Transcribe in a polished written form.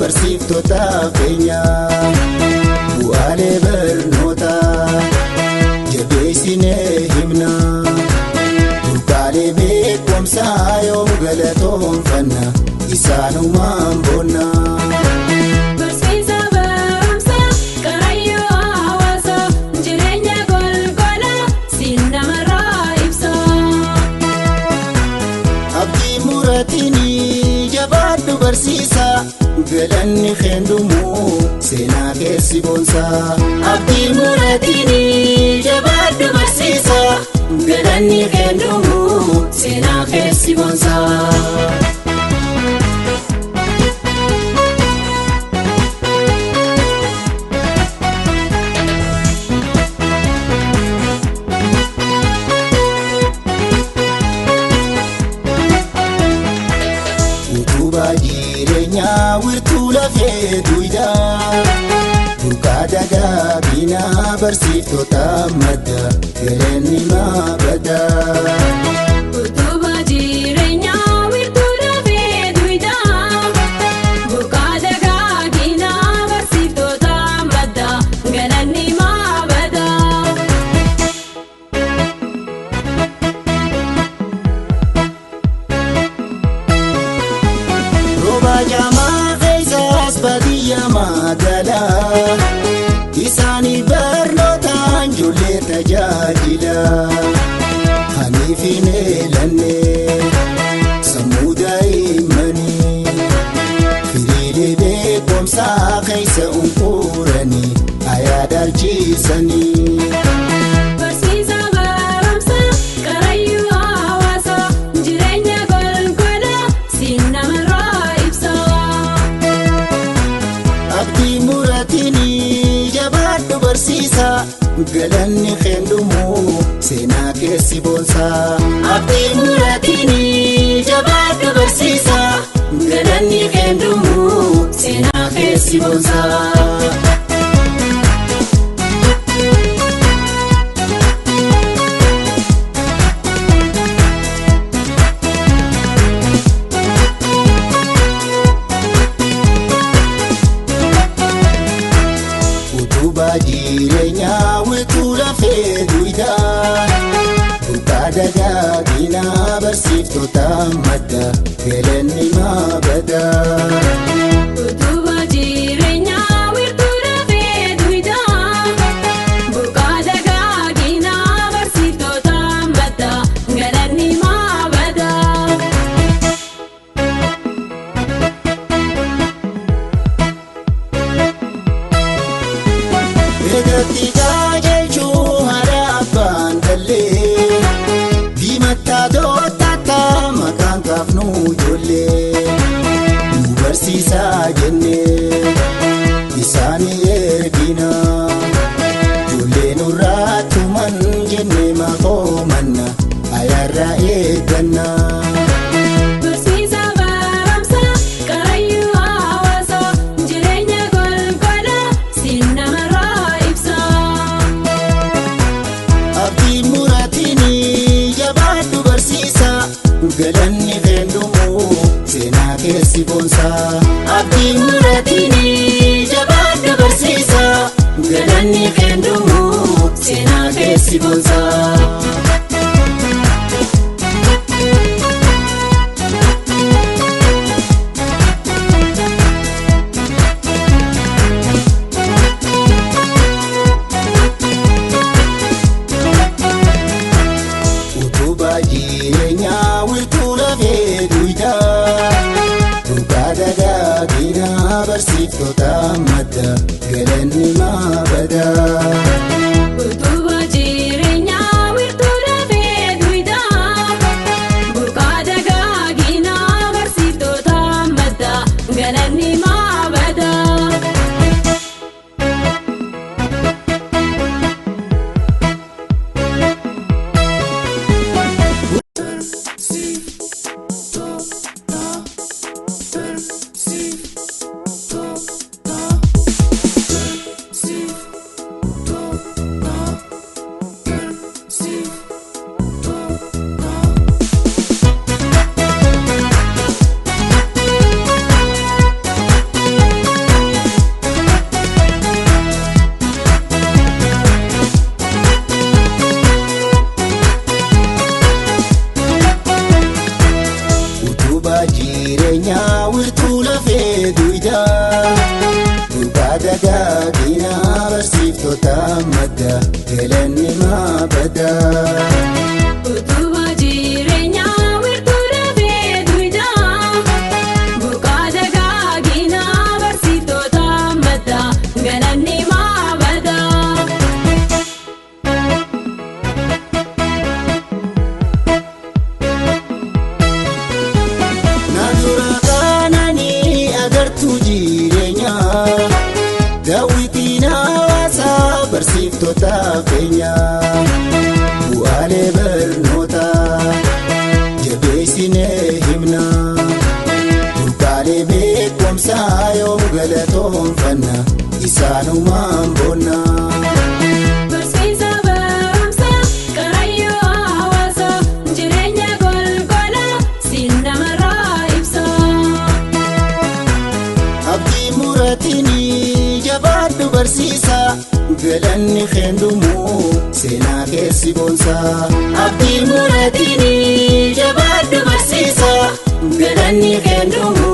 Barsiiftota keenya bu'aalee barnootaa jabeessinee himna burqaalee beekumsaa yoom galatoonfanna isaanumaan boonna. Barsiisa barumsaa Karaayyuu hawaasa jireenya golgolaa siin namarraa ibsa. Abdii muratiin jabaadhu barsiisa. Galanni keendumu seenaa keessi boonsa. Abdii muratiin jabaadhu barsiisa. Galanni keendumu seenaa keessi boonsa. Utubaa jireenyaa wirtuu lafee duwidhaa burqaa dagaagina barsiiftota madda galanni maabada. Utubaa jireenyaa wirtuu lafee duwidhaa burqaa dagaagina barsiiftota madda galanni maabada. Jamaa keessaas baadiyyaa magaalaa isaanii barnootaan ijoollee tajaajila. Haniif hin eelanne sammuu daa'immanii firiilee beekumsaa keessa unquranii ayaadaalchisanii. Barsiisa barumsaa Karaayyuu hawaasa jireenya golgolaa siin namarraa ibsa. Abdii muratiin jabaadhu barsiisa. Galanni keendumu seenaa keessi boonsa. Abdii muratiin jabaadhu barsiisa. Galanni keendumu seenaa keessi boonsa. Utubaa jireenyaa wirtuu lafee duwidhaa burqaa dagaagina barsiiftota madda galanni maabada. Utubaa jireenyaa wirtuu lafee duwidhaa burqaa dagaagina barsiiftota madda galanni maabada. Eegatti qajeelchuu haadha abbaan tallee diimattaa dootataa maqaan kaafnu ijoollee nu barsiisaa jennee isaanii ergina ijoollee nurraa tuman jennee maakoo manna ayaarraa eegganna. Barsiisa barumsaa Karaayyuu hawaasa jireenya golgolaa siin namarraa ibsa. Abdii muratiin jabaadhu barsiisa. Galanni keendumu seenaa keessi boonsa. Abdii muratiin jabaadhu barsiisa. Galanni keendumu seenaa keessi boonsa. Utubaa jireenyaa wirtuu lafee duwidhaa burqaa dagaagina barsiiftota madda galanni maabada. Utubaa jireenyaa wirtuu lafee duwidhaa burqaa dagaagina barsiiftota madda galanni maabada. galanni maabada. Utubaa jireenyaa wiirtuu lafee duwidhaa burqaa dagaaginaa barsiiftota maddaa galanni maabada. Naannoo kananii agartuu jireenyaa daawwitiin hawaasaa barsiiftota keenyaa bu'aalee barnootaa jabeessinee himnaa burqaalee beekumsaa yoom galatoonfanna isaanumaan boonnaa. Barsiisa barumsaa Karaayyuu hawaasaa jireenya golgolaa siin namarraa ibsa. Abdii muraatiini jabaadhu barsiisaa galanni keendumu seenaa keessi boonsaa. Abdii muraatiini jabaadhu barsiisaa galanni keendumu